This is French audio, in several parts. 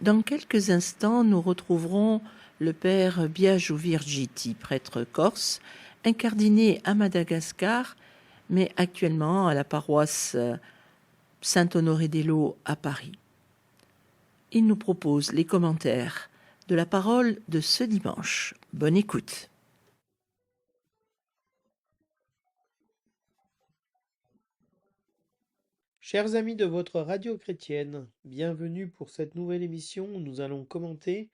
Dans quelques instants, nous retrouverons le père Biagio Virgiti, prêtre corse, incardiné à Madagascar, mais actuellement à la paroisse Saint-Honoré-des-Laux à Paris. Il nous propose les commentaires de la parole de ce dimanche. Bonne écoute. Chers amis de votre radio chrétienne, bienvenue pour cette nouvelle émission où nous allons commenter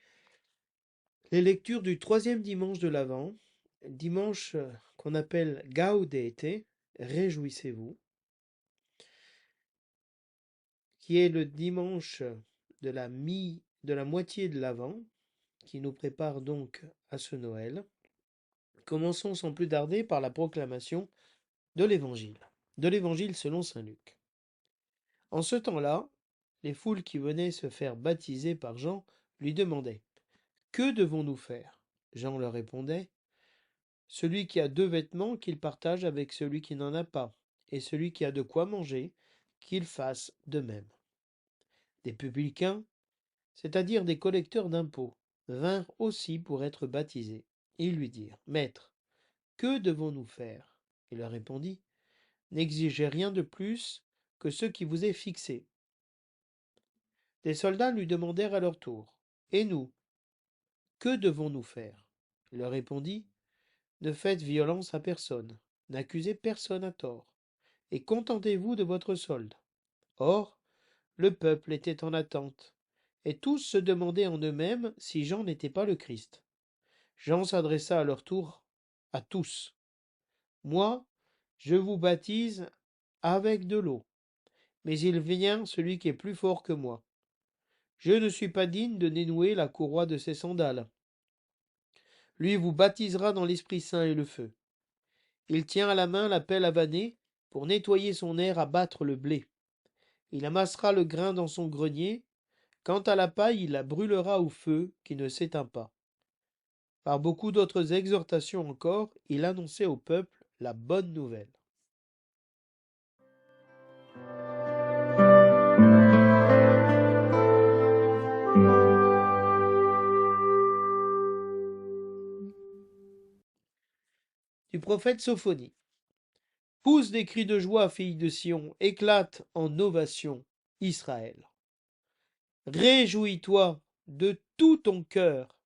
les lectures du troisième dimanche de l'Avent, dimanche qu'on appelle Gaudete, réjouissez-vous, qui est le dimanche de la moitié de l'Avent, qui nous prépare donc à ce Noël. Commençons sans plus tarder par la proclamation de l'Évangile selon saint Luc. En ce temps-là, les foules qui venaient se faire baptiser par Jean lui demandaient : « Que devons-nous faire ? » Jean leur répondait : « Celui qui a 2 vêtements, qu'il partage avec celui qui n'en a pas, et celui qui a de quoi manger, qu'il fasse de même. » Des publicains, c'est-à-dire des collecteurs d'impôts, vinrent aussi pour être baptisés. Ils lui dirent : « Maître, que devons-nous faire ? » Il leur répondit : « N'exigez rien de plus que ce qui vous est fixé. » Des soldats lui demandèrent à leur tour : « Et nous, que devons-nous faire ? » Il leur répondit : « Ne faites violence à personne, n'accusez personne à tort, et contentez-vous de votre solde. » Or, le peuple était en attente, et tous se demandaient en eux-mêmes si Jean n'était pas le Christ. Jean s'adressa à leur tour à tous : « Moi, je vous baptise avec de l'eau, mais il vient celui qui est plus fort que moi. Je ne suis pas digne de dénouer la courroie de ses sandales. Lui vous baptisera dans l'Esprit Saint et le feu. Il tient à la main la pelle à vanner pour nettoyer son aire à battre le blé. Il amassera le grain dans son grenier. Quant à la paille, il la brûlera au feu qui ne s'éteint pas. » Par beaucoup d'autres exhortations encore, il annonçait au peuple la bonne nouvelle. Du prophète Sophonie. Pousse des cris de joie, fille de Sion, éclate en ovation, Israël. Réjouis-toi de tout ton cœur,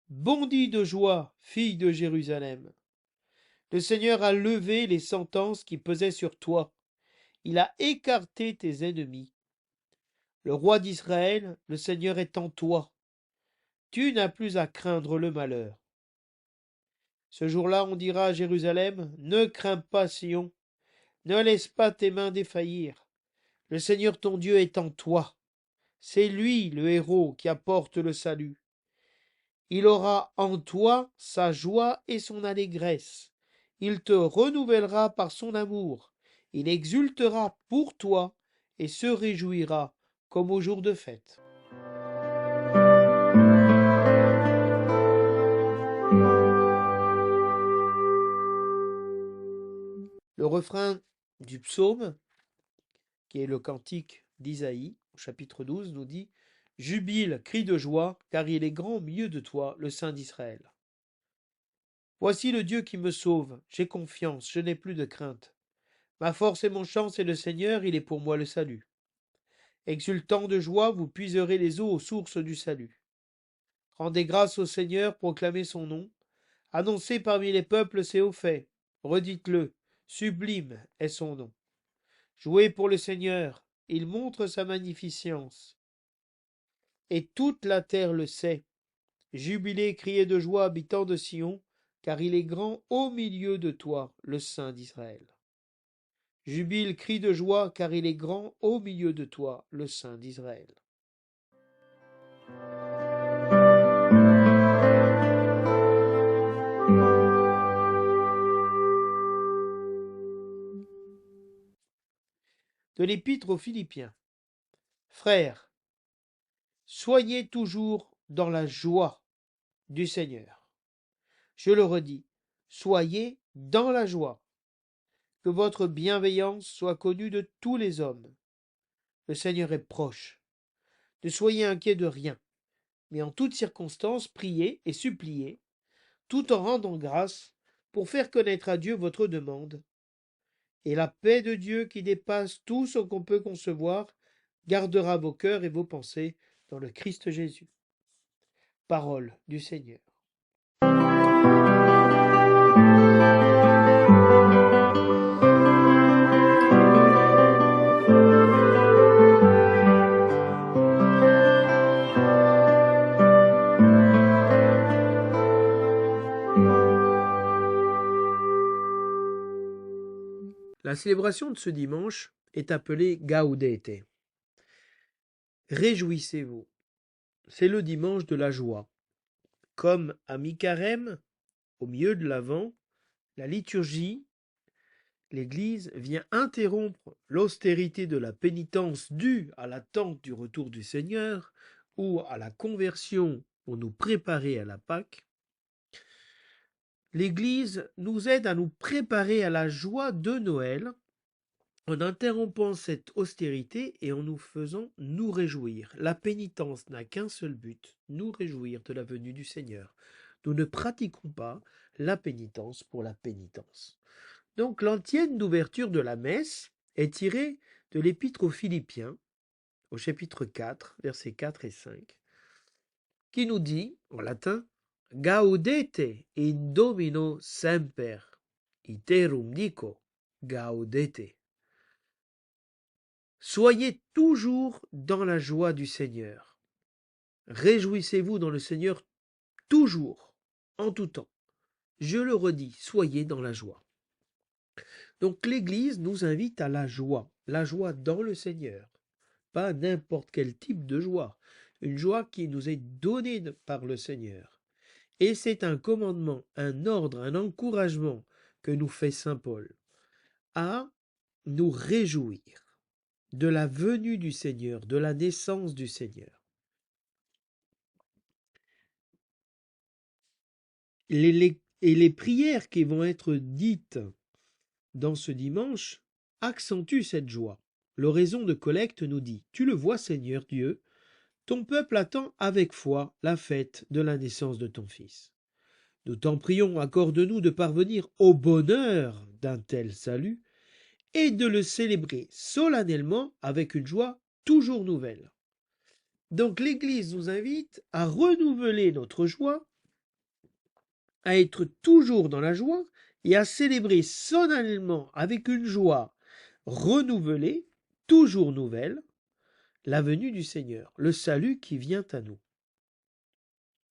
bondis de joie, fille de Jérusalem. Le Seigneur a levé les sentences qui pesaient sur toi, il a écarté tes ennemis. Le roi d'Israël, le Seigneur est en toi. Tu n'as plus à craindre le malheur. Ce jour-là, on dira à Jérusalem : ne crains pas, Sion, ne laisse pas tes mains défaillir. Le Seigneur ton Dieu est en toi. C'est lui le héros qui apporte le salut. Il aura en toi sa joie et son allégresse. Il te renouvellera par son amour. Il exultera pour toi et se réjouira comme au jour de fête. Le refrain du psaume, qui est le cantique d'Isaïe, au chapitre 12, nous dit : « Jubile, crie de joie, car il est grand au milieu de toi, le Saint d'Israël. Voici le Dieu qui me sauve, j'ai confiance, je n'ai plus de crainte. Ma force et mon chant, c'est le Seigneur, il est pour moi le salut. Exultant de joie, vous puiserez les eaux aux sources du salut. Rendez grâce au Seigneur, proclamez son nom. Annoncez parmi les peuples ses hauts faits. Redites-le, sublime est son nom. Jouez pour le Seigneur, il montre sa magnificence. Et toute la terre le sait. Jubilez, criez de joie, habitants de Sion, car il est grand au milieu de toi, le Saint d'Israël. Jubile, crie de joie, car il est grand au milieu de toi, le Saint d'Israël. De l'Épître aux Philippiens. Frères, soyez toujours dans la joie du Seigneur. Je le redis, soyez dans la joie. Que votre bienveillance soit connue de tous les hommes. Le Seigneur est proche. Ne soyez inquiets de rien, mais en toutes circonstances, priez et suppliez, tout en rendant grâce, pour faire connaître à Dieu votre demande. Et la paix de Dieu qui dépasse tout ce qu'on peut concevoir, gardera vos cœurs et vos pensées dans le Christ Jésus. Parole du Seigneur. La célébration de ce dimanche est appelée Gaudete. Réjouissez-vous. C'est le dimanche de la joie. Comme à mi-carême, au milieu de l'Avent, la liturgie, l'Église vient interrompre l'austérité de la pénitence due à l'attente du retour du Seigneur ou à la conversion pour nous préparer à la Pâque. L'Église nous aide à nous préparer à la joie de Noël en interrompant cette austérité et en nous faisant nous réjouir. La pénitence n'a qu'un seul but, nous réjouir de la venue du Seigneur. Nous ne pratiquons pas la pénitence pour la pénitence. Donc l'antienne d'ouverture de la messe est tirée de l'épître aux Philippiens, au chapitre 4, versets 4 et 5, qui nous dit, en latin, « Gaudete in Domino semper, iterum dico, gaudete ». Soyez toujours dans la joie du Seigneur. Réjouissez-vous dans le Seigneur toujours, en tout temps. Je le redis, soyez dans la joie. Donc l'Église nous invite à la joie dans le Seigneur. Pas n'importe quel type de joie, une joie qui nous est donnée par le Seigneur. Et c'est un commandement, un ordre, un encouragement que nous fait saint Paul à nous réjouir de la venue du Seigneur, de la naissance du Seigneur. Et les prières qui vont être dites dans ce dimanche accentuent cette joie. L'oraison de collecte nous dit « Tu le vois, Seigneur Dieu, ton peuple attend avec foi la fête de la naissance de ton Fils. Nous t'en prions, accorde-nous de parvenir au bonheur d'un tel salut et de le célébrer solennellement avec une joie toujours nouvelle. » Donc l'Église nous invite à renouveler notre joie, à être toujours dans la joie et à célébrer solennellement avec une joie renouvelée, toujours nouvelle, la venue du Seigneur, le salut qui vient à nous.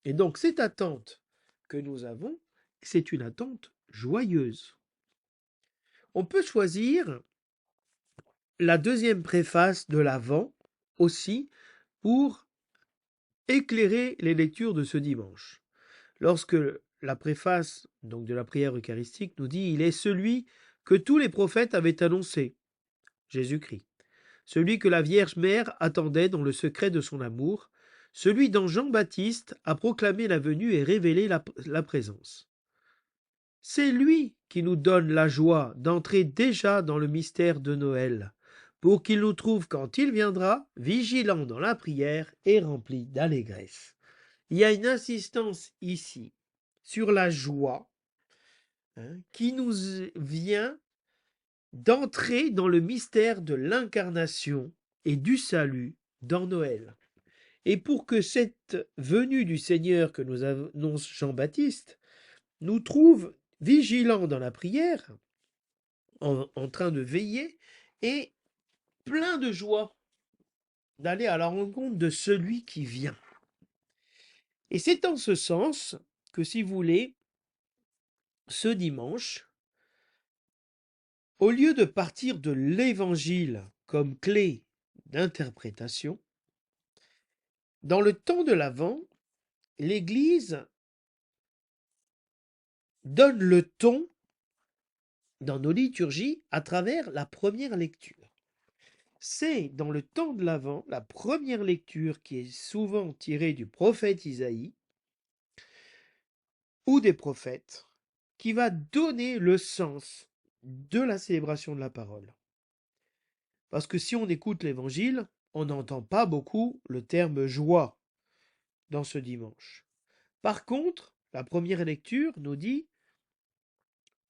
Et donc cette attente que nous avons, c'est une attente joyeuse. On peut choisir la deuxième préface de l'Avent aussi pour éclairer les lectures de ce dimanche. Lorsque la préface donc de la prière eucharistique nous dit « Il est celui que tous les prophètes avaient annoncé, Jésus-Christ, celui que la Vierge Mère attendait dans le secret de son amour, celui dont Jean-Baptiste a proclamé la venue et révélé la présence. C'est lui qui nous donne la joie d'entrer déjà dans le mystère de Noël, pour qu'il nous trouve quand il viendra, vigilants dans la prière et remplis d'allégresse. » Il y a une insistance ici sur la joie qui nous vient d'entrer dans le mystère de l'incarnation et du salut dans Noël. Et pour que cette venue du Seigneur que nous annonce Jean-Baptiste nous trouve vigilants dans la prière, en train de veiller, et plein de joie d'aller à la rencontre de celui qui vient. Et c'est en ce sens que, si vous voulez, ce dimanche, au lieu de partir de l'Évangile comme clé d'interprétation, dans le temps de l'Avent, l'Église donne le ton dans nos liturgies à travers la première lecture. C'est dans le temps de l'Avent, la première lecture qui est souvent tirée du prophète Isaïe ou des prophètes, qui va donner le sens de la célébration de la parole. Parce que si on écoute l'Évangile, on n'entend pas beaucoup le terme joie dans ce dimanche. Par contre, la première lecture nous dit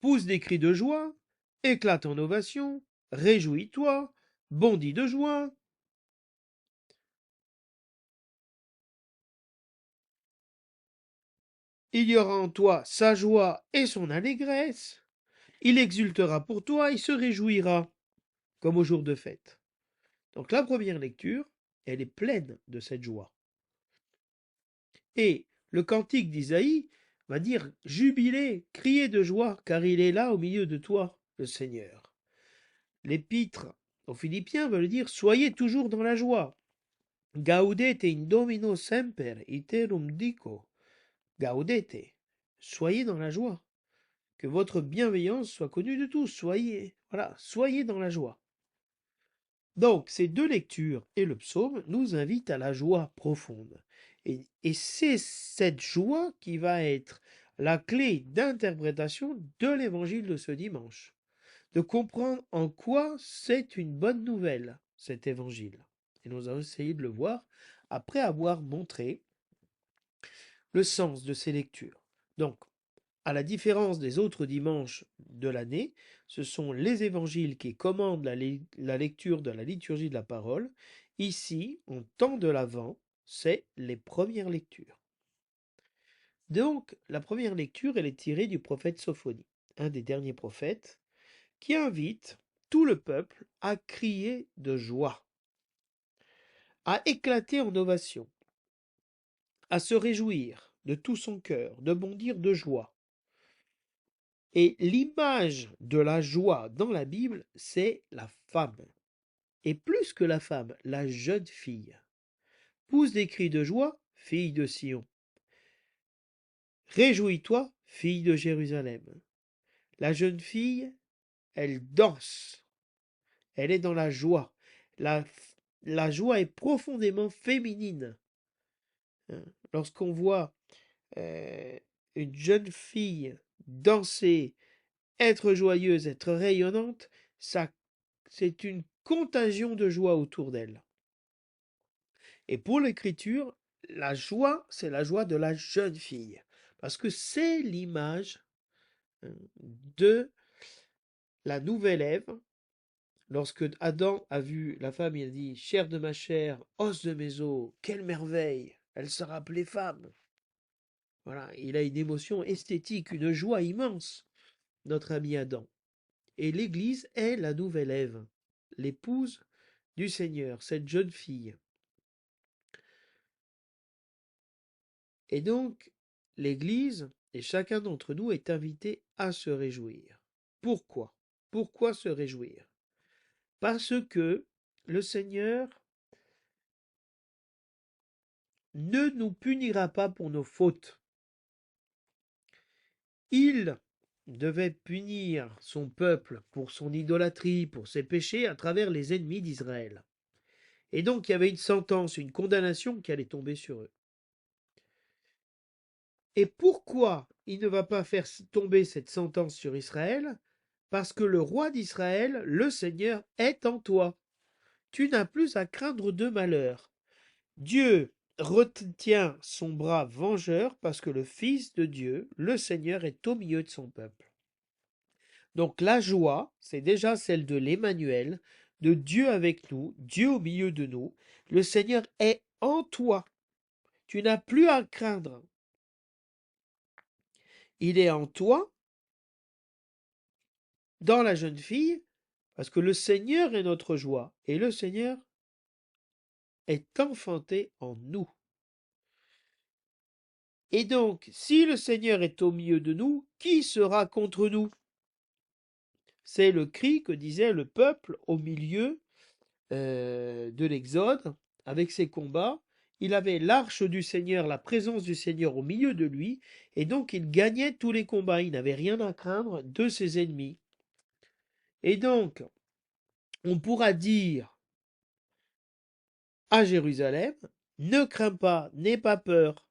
pousse des cris de joie, éclate en ovation, réjouis-toi, bondis de joie. Il y aura en toi sa joie et son allégresse. Il exultera pour toi, il se réjouira, comme au jour de fête. Donc la première lecture, elle est pleine de cette joie. Et le cantique d'Isaïe va dire jubilez, criez de joie, car il est là au milieu de toi, le Seigneur. L'épître aux Philippiens veut dire soyez toujours dans la joie. Gaudete in Domino semper, iterum dico. Gaudete. Soyez dans la joie. Que votre bienveillance soit connue de tous. Soyez dans la joie. Donc, ces deux lectures et le psaume nous invitent à la joie profonde. Et c'est cette joie qui va être la clé d'interprétation de l'évangile de ce dimanche. De comprendre en quoi c'est une bonne nouvelle, cet évangile. Et nous allons essayer de le voir après avoir montré le sens de ces lectures. Donc, à la différence des autres dimanches de l'année, ce sont les évangiles qui commandent la lecture de la liturgie de la parole. Ici, en temps de l'Avent, c'est les premières lectures. Donc, la première lecture, elle est tirée du prophète Sophonie, un des derniers prophètes, qui invite tout le peuple à crier de joie, à éclater en ovation, à se réjouir de tout son cœur, de bondir de joie. Et l'image de la joie dans la Bible, c'est la femme. Et plus que la femme, la jeune fille. Pousse des cris de joie, fille de Sion. Réjouis-toi, fille de Jérusalem. La jeune fille, elle danse. Elle est dans la joie. La joie est profondément féminine. Lorsqu'on voit une jeune fille danser, être joyeuse, être rayonnante, ça, c'est une contagion de joie autour d'elle. Et pour l'écriture, la joie, c'est la joie de la jeune fille. Parce que c'est l'image de la nouvelle Ève. Lorsque Adam a vu la femme, il a dit chair de ma chair, os de mes os, quelle merveille! Elle sera appelée femme. Voilà, il a une émotion esthétique, une joie immense, notre ami Adam. Et l'Église est la nouvelle Ève, l'épouse du Seigneur, cette jeune fille. Et donc, l'Église et chacun d'entre nous est invité à se réjouir. Pourquoi? Pourquoi se réjouir? Parce que le Seigneur ne nous punira pas pour nos fautes. Il devait punir son peuple pour son idolâtrie, pour ses péchés à travers les ennemis d'Israël. Et donc il y avait une sentence, une condamnation qui allait tomber sur eux. Et pourquoi il ne va pas faire tomber cette sentence sur Israël? Parce que le roi d'Israël, le Seigneur, est en toi. Tu n'as plus à craindre de malheur. Dieu retient son bras vengeur parce que le Fils de Dieu, le Seigneur, est au milieu de son peuple. Donc la joie, c'est déjà celle de l'Emmanuel, de Dieu avec nous, Dieu au milieu de nous. Le Seigneur est en toi. Tu n'as plus à craindre. Il est en toi, dans la jeune fille, parce que le Seigneur est notre joie et le Seigneur est enfanté en nous. Et donc, si le Seigneur est au milieu de nous, qui sera contre nous? C'est le cri que disait le peuple au milieu de l'Exode, avec ses combats. Il avait l'arche du Seigneur, la présence du Seigneur au milieu de lui, et donc il gagnait tous les combats. Il n'avait rien à craindre de ses ennemis. Et donc, on pourra dire à Jérusalem, ne crains pas, n'aie pas peur,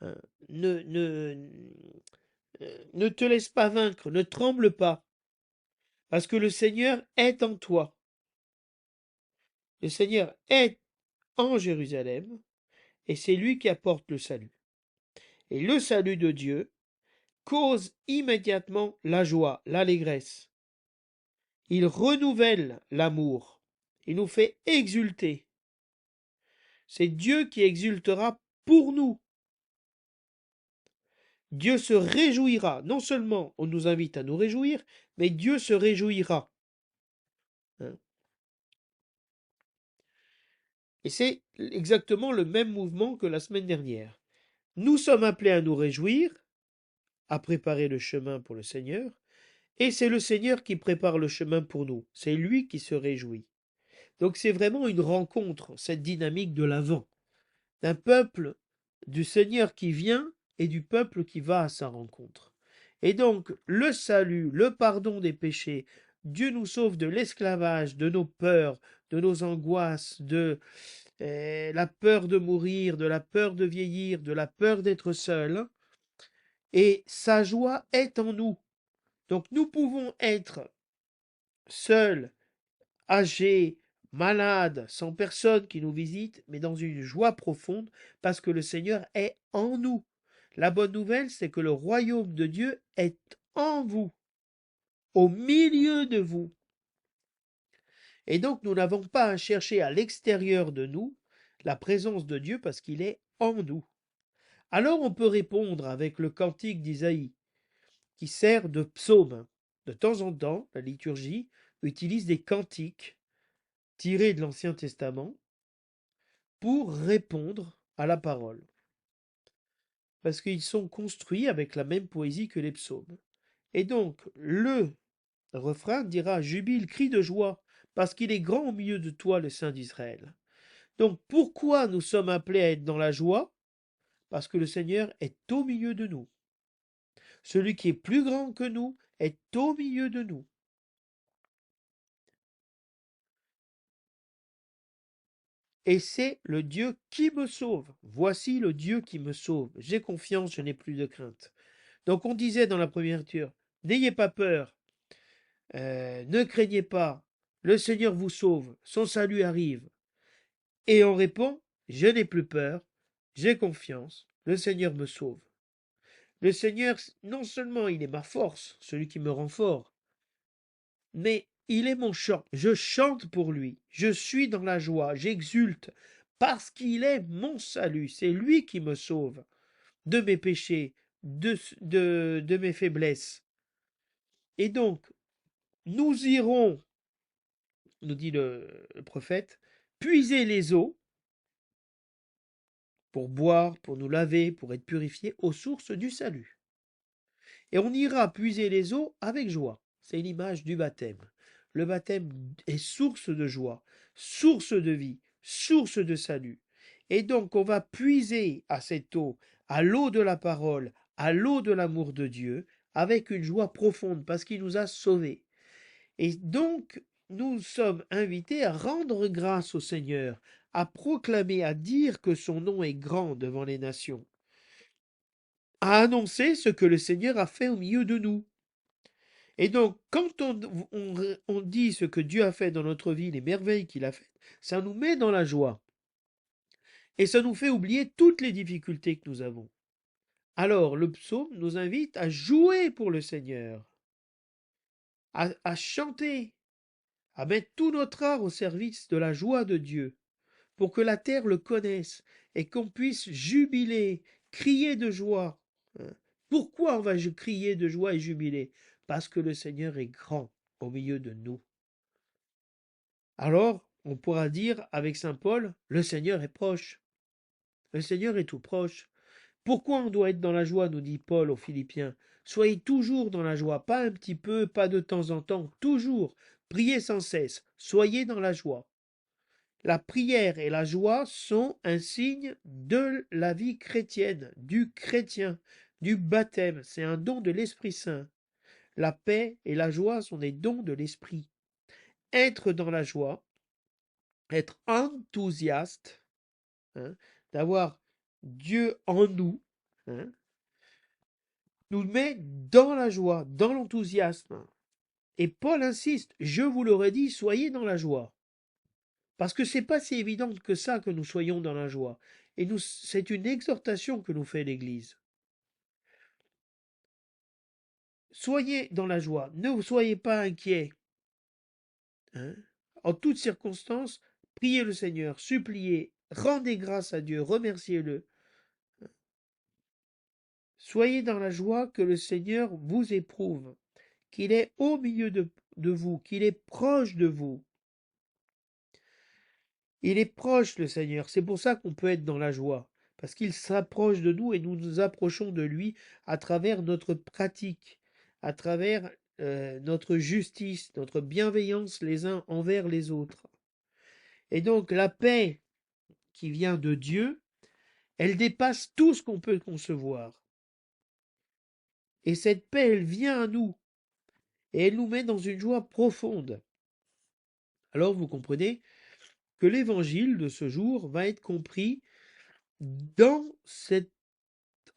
hein, ne, ne, ne te laisse pas vaincre, ne tremble pas, parce que le Seigneur est en toi. Le Seigneur est en Jérusalem et c'est lui qui apporte le salut. Et le salut de Dieu cause immédiatement la joie, l'allégresse. Il renouvelle l'amour. Il nous fait exulter. C'est Dieu qui exultera pour nous. Dieu se réjouira. Non seulement on nous invite à nous réjouir, mais Dieu se réjouira. Et c'est exactement le même mouvement que la semaine dernière. Nous sommes appelés à nous réjouir, à préparer le chemin pour le Seigneur, et c'est le Seigneur qui prépare le chemin pour nous. C'est lui qui se réjouit. Donc c'est vraiment une rencontre, cette dynamique de l'Avent, d'un peuple du Seigneur qui vient et du peuple qui va à sa rencontre. Et donc le salut, le pardon des péchés, Dieu nous sauve de l'esclavage, de nos peurs, de nos angoisses, de la peur de mourir, de la peur de vieillir, de la peur d'être seul. Et sa joie est en nous. Donc nous pouvons être seuls, âgés, malades, sans personne qui nous visite, mais dans une joie profonde, parce que le Seigneur est en nous. La bonne nouvelle, c'est que le royaume de Dieu est en vous, au milieu de vous. Et donc nous n'avons pas à chercher à l'extérieur de nous la présence de Dieu parce qu'il est en nous. Alors on peut répondre avec le cantique d'Isaïe, qui sert de psaume. De temps en temps, la liturgie utilise des cantiques tirés de l'Ancien Testament pour répondre à la parole. Parce qu'ils sont construits avec la même poésie que les psaumes. Et donc, le refrain dira « Jubile, crie de joie, parce qu'il est grand au milieu de toi, le Saint d'Israël. » Donc, pourquoi nous sommes appelés à être dans la joie? Parce que le Seigneur est au milieu de nous. Celui qui est plus grand que nous est au milieu de nous. Et c'est le Dieu qui me sauve. Voici le Dieu qui me sauve. J'ai confiance, je n'ai plus de crainte. Donc on disait dans la première lecture, n'ayez pas peur, ne craignez pas, le Seigneur vous sauve, son salut arrive. Et on répond, je n'ai plus peur, j'ai confiance, le Seigneur me sauve. Le Seigneur, non seulement il est ma force, celui qui me rend fort, mais il est mon chant. Je chante pour lui. Je suis dans la joie. J'exulte parce qu'il est mon salut. C'est lui qui me sauve de mes péchés, de mes faiblesses. Et donc, nous irons, nous dit le prophète, puiser les eaux pour boire, pour nous laver, pour être purifiés aux sources du salut. Et on ira puiser les eaux avec joie. C'est l'image du baptême. Le baptême est source de joie, source de vie, source de salut. Et donc on va puiser à cette eau, à l'eau de la parole, à l'eau de l'amour de Dieu, avec une joie profonde parce qu'il nous a sauvés. Et donc nous sommes invités à rendre grâce au Seigneur, à proclamer, à dire que son nom est grand devant les nations, à annoncer ce que le Seigneur a fait au milieu de nous. Et donc, quand on dit ce que Dieu a fait dans notre vie, les merveilles qu'il a faites, ça nous met dans la joie. Et ça nous fait oublier toutes les difficultés que nous avons. Alors, le psaume nous invite à jouer pour le Seigneur, à chanter, à mettre tout notre art au service de la joie de Dieu, pour que la terre le connaisse et qu'on puisse jubiler, crier de joie. Pourquoi on va crier de joie et jubiler? Parce que le Seigneur est grand au milieu de nous. Alors, on pourra dire avec saint Paul, le Seigneur est proche. Le Seigneur est tout proche. Pourquoi on doit être dans la joie, nous dit Paul aux Philippiens? Soyez toujours dans la joie, pas un petit peu, pas de temps en temps, toujours. Priez sans cesse, soyez dans la joie. La prière et la joie sont un signe de la vie chrétienne, du chrétien, du baptême. C'est un don de l'Esprit Saint. La paix et la joie sont des dons de l'Esprit. Être dans la joie, être enthousiaste, d'avoir Dieu en nous, hein, nous met dans la joie, dans l'enthousiasme. Et Paul insiste, je vous l'aurais dit, soyez dans la joie. Parce que c'est pas si évident que ça que nous soyons dans la joie. Et c'est une exhortation que nous fait l'Église. Soyez dans la joie, ne vous soyez pas inquiets. Hein. En toutes circonstances, priez le Seigneur, suppliez, rendez grâce à Dieu, remerciez-le. Soyez dans la joie que le Seigneur vous éprouve, qu'il est au milieu de vous, qu'il est proche de vous. Il est proche, le Seigneur. C'est pour ça qu'on peut être dans la joie, parce qu'il s'approche de nous et nous nous approchons de lui à travers notre pratique, à travers notre justice, notre bienveillance les uns envers les autres. Et donc la paix qui vient de Dieu, elle dépasse tout ce qu'on peut concevoir. Et cette paix, elle vient à nous, et elle nous met dans une joie profonde. Alors vous comprenez que l'évangile de ce jour va être compris dans cette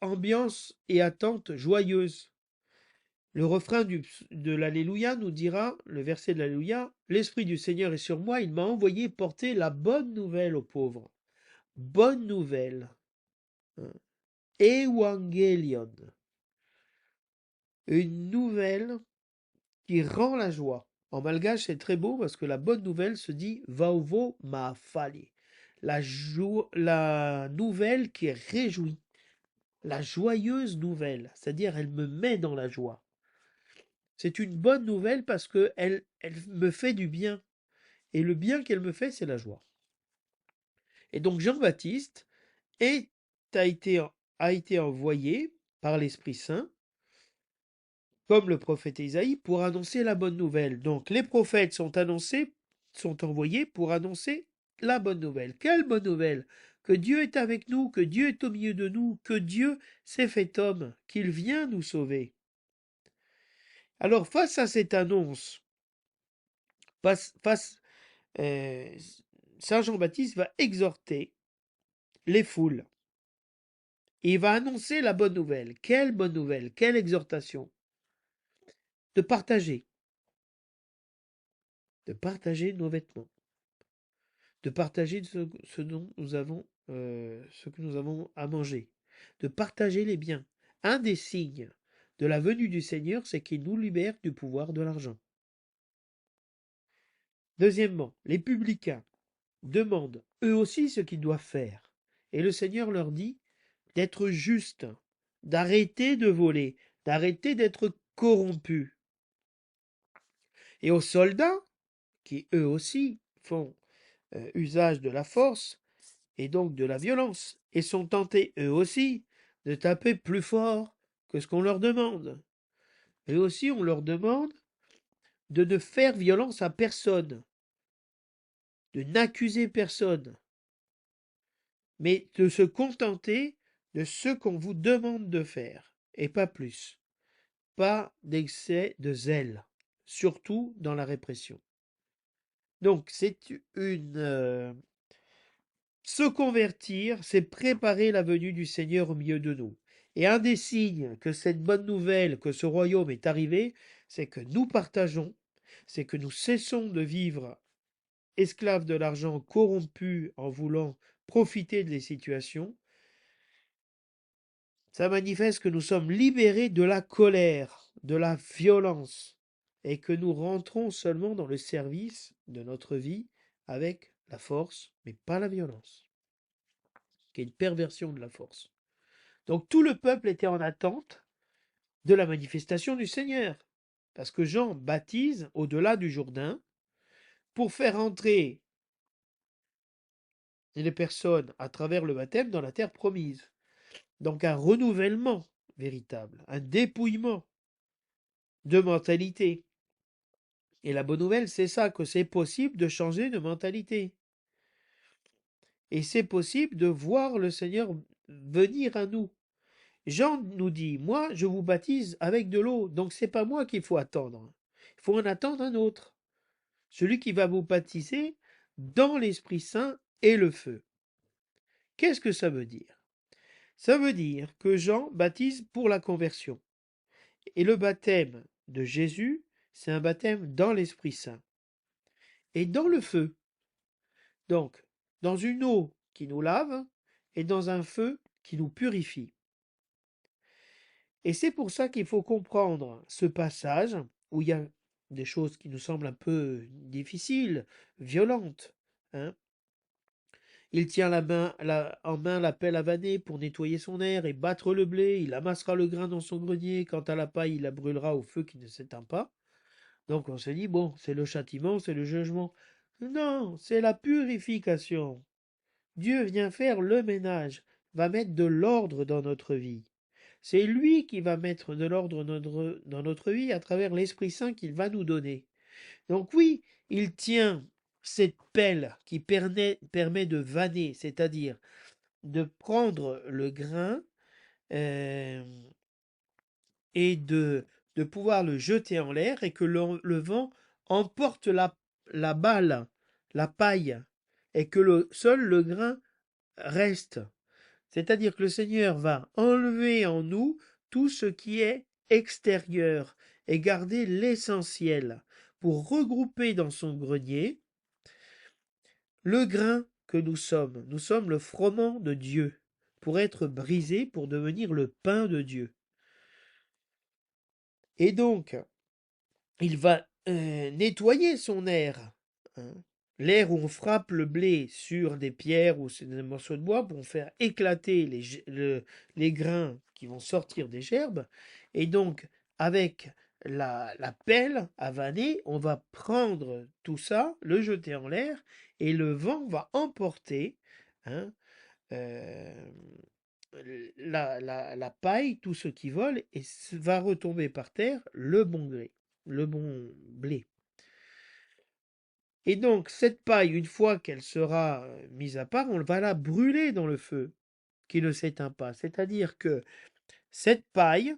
ambiance et attente joyeuse. Le refrain de l'Alléluia nous dira, le verset de l'Alléluia, « L'Esprit du Seigneur est sur moi, il m'a envoyé porter la bonne nouvelle aux pauvres. » Bonne nouvelle. Evangelion. Une nouvelle qui rend la joie. En malgache, c'est très beau parce que la bonne nouvelle se dit « Vauvo ma fali ». La nouvelle qui réjouit. La joyeuse nouvelle, c'est-à-dire elle me met dans la joie. C'est une bonne nouvelle parce que elle me fait du bien. Et le bien qu'elle me fait, c'est la joie. Et donc Jean-Baptiste a été envoyé par l'Esprit Saint, comme le prophète Isaïe, pour annoncer la bonne nouvelle. Donc les prophètes sont envoyés pour annoncer la bonne nouvelle. Quelle bonne nouvelle? Que Dieu est avec nous, que Dieu est au milieu de nous, que Dieu s'est fait homme, qu'il vient nous sauver. Alors face à cette annonce, Saint Jean-Baptiste va exhorter les foules. Et il va annoncer la bonne nouvelle. Quelle bonne nouvelle? Quelle exhortation? De partager. De partager nos vêtements. De partager ce que nous avons à manger. De partager les biens. Un des signes de la venue du Seigneur, c'est qu'il nous libère du pouvoir de l'argent. Deuxièmement, les publicains demandent eux aussi ce qu'ils doivent faire. Et le Seigneur leur dit d'être justes, d'arrêter de voler, d'arrêter d'être corrompus. Et aux soldats, qui eux aussi font usage de la force et donc de la violence, et sont tentés eux aussi de taper plus fort que ce qu'on leur demande. Eux aussi, on leur demande de ne faire violence à personne, de n'accuser personne, mais de se contenter de ce qu'on vous demande de faire, et pas plus. Pas d'excès de zèle, surtout dans la répression. Donc, se convertir, c'est préparer la venue du Seigneur au milieu de nous. Et un des signes que cette bonne nouvelle, que ce royaume est arrivé, c'est que nous partageons, c'est que nous cessons de vivre esclaves de l'argent, corrompus en voulant profiter des situations. Ça manifeste que nous sommes libérés de la colère, de la violence, et que nous rentrons seulement dans le service de notre vie avec la force, mais pas la violence, qui est une perversion de la force. Donc tout le peuple était en attente de la manifestation du Seigneur, parce que Jean baptise au-delà du Jourdain pour faire entrer les personnes à travers le baptême dans la terre promise. Donc un renouvellement véritable, un dépouillement de mentalité. Et la bonne nouvelle, c'est ça, que c'est possible de changer de mentalité. Et c'est possible de voir le Seigneur venir à nous. Jean nous dit, moi, je vous baptise avec de l'eau, donc c'est pas moi qu'il faut attendre. Il faut en attendre un autre. Celui qui va vous baptiser dans l'Esprit Saint et le feu. Qu'est-ce que ça veut dire? Ça veut dire que Jean baptise pour la conversion. Et le baptême de Jésus, c'est un baptême dans l'Esprit Saint. Et dans le feu. Donc, dans une eau qui nous lave et dans un feu qui nous purifie. Et c'est pour ça qu'il faut comprendre ce passage où il y a des choses qui nous semblent un peu difficiles, violentes, hein. Il tient en main la pelle à vanner pour nettoyer son air et battre le blé. Il amassera le grain dans son grenier. Quant à la paille, il la brûlera au feu qui ne s'éteint pas. Donc on se dit, bon, c'est le châtiment, c'est le jugement. Non, c'est la purification. Dieu vient faire le ménage, va mettre de l'ordre dans notre vie. C'est lui qui va mettre de l'ordre dans notre vie à travers l'Esprit Saint qu'il va nous donner. Donc oui, il tient cette pelle qui permet de vanner, c'est-à-dire de prendre le grain euh, et de pouvoir le jeter en l'air et que le vent emporte la balle, la paille, et que seul le grain reste. C'est-à-dire que le Seigneur va enlever en nous tout ce qui est extérieur et garder l'essentiel pour regrouper dans son grenier le grain que nous sommes. Nous sommes le froment de Dieu pour être brisé, pour devenir le pain de Dieu. Et donc, il va nettoyer son air, hein. L'air où on frappe le blé sur des pierres ou sur des morceaux de bois pour faire éclater les grains qui vont sortir des gerbes. Et donc, avec la pelle à vanner, on va prendre tout ça, le jeter en l'air, et le vent va emporter, hein, euh, la paille, tout ce qui vole, et va retomber par terre le bon blé. Et donc, cette paille, une fois qu'elle sera mise à part, on va la brûler dans le feu, qui ne s'éteint pas. C'est-à-dire que cette paille,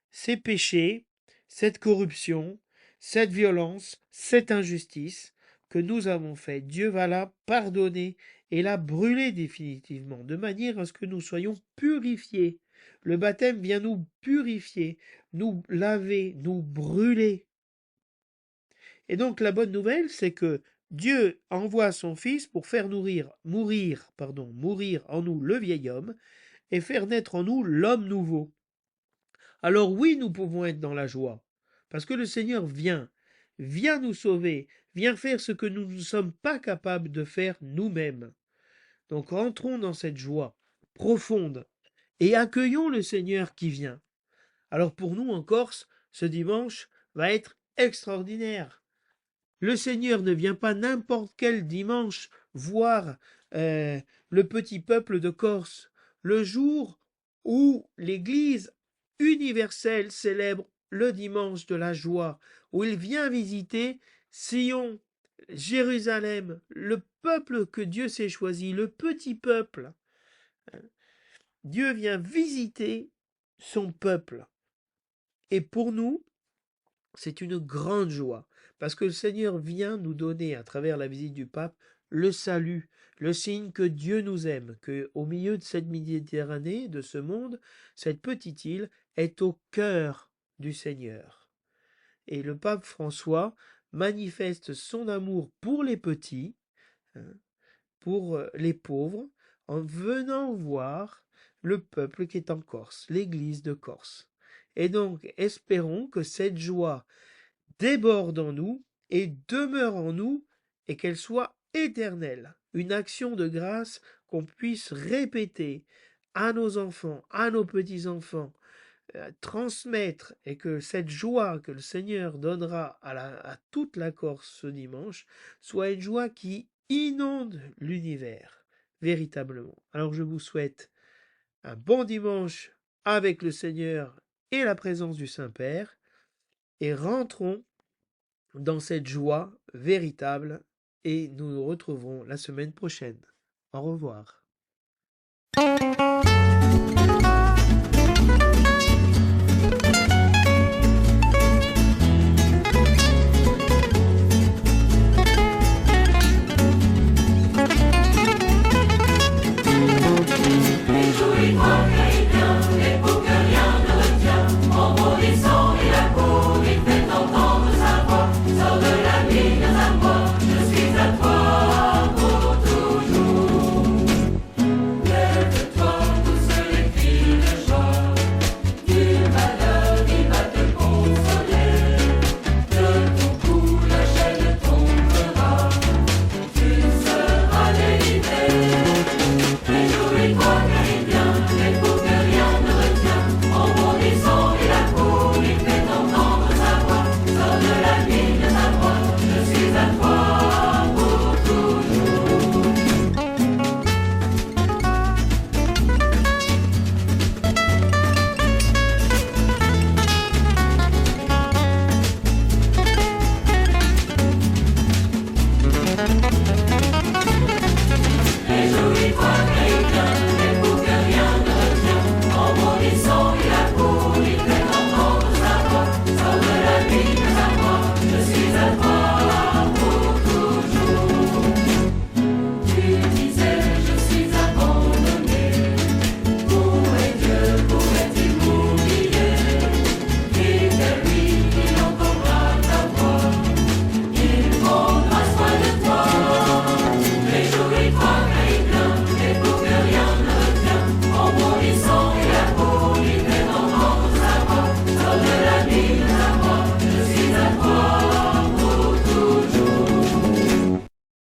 ces péchés, cette corruption, cette violence, cette injustice que nous avons fait, Dieu va la pardonner et la brûler définitivement, de manière à ce que nous soyons purifiés. Le baptême vient nous purifier, nous laver, nous brûler. Et donc la bonne nouvelle, c'est que Dieu envoie son Fils pour faire mourir en nous le vieil homme et faire naître en nous l'homme nouveau. Alors oui, nous pouvons être dans la joie, parce que le Seigneur vient nous sauver, vient faire ce que nous ne sommes pas capables de faire nous-mêmes. Donc rentrons dans cette joie profonde et accueillons le Seigneur qui vient. Alors pour nous en Corse, ce dimanche va être extraordinaire. Le Seigneur ne vient pas n'importe quel dimanche voir le petit peuple de Corse. Le jour où l'Église universelle célèbre le dimanche de la joie, où il vient visiter Sion, Jérusalem, le peuple que Dieu s'est choisi, le petit peuple. Dieu vient visiter son peuple. Et pour nous, c'est une grande joie, parce que le Seigneur vient nous donner, à travers la visite du pape, le salut, le signe que Dieu nous aime, que au milieu de cette Méditerranée, de ce monde, cette petite île est au cœur du Seigneur. Et le pape François manifeste son amour pour les petits, hein, pour les pauvres, en venant voir le peuple qui est en Corse, l'Église de Corse. Et donc, espérons que cette joie déborde en nous et demeure en nous et qu'elle soit éternelle. Une action de grâce qu'on puisse répéter à nos enfants, à nos petits-enfants, transmettre et que cette joie que le Seigneur donnera à toute la Corse ce dimanche soit une joie qui inonde l'univers, véritablement. Alors je vous souhaite un bon dimanche avec le Seigneur et la présence du Saint-Père et rentrons dans cette joie véritable et nous nous retrouverons la semaine prochaine. Au revoir.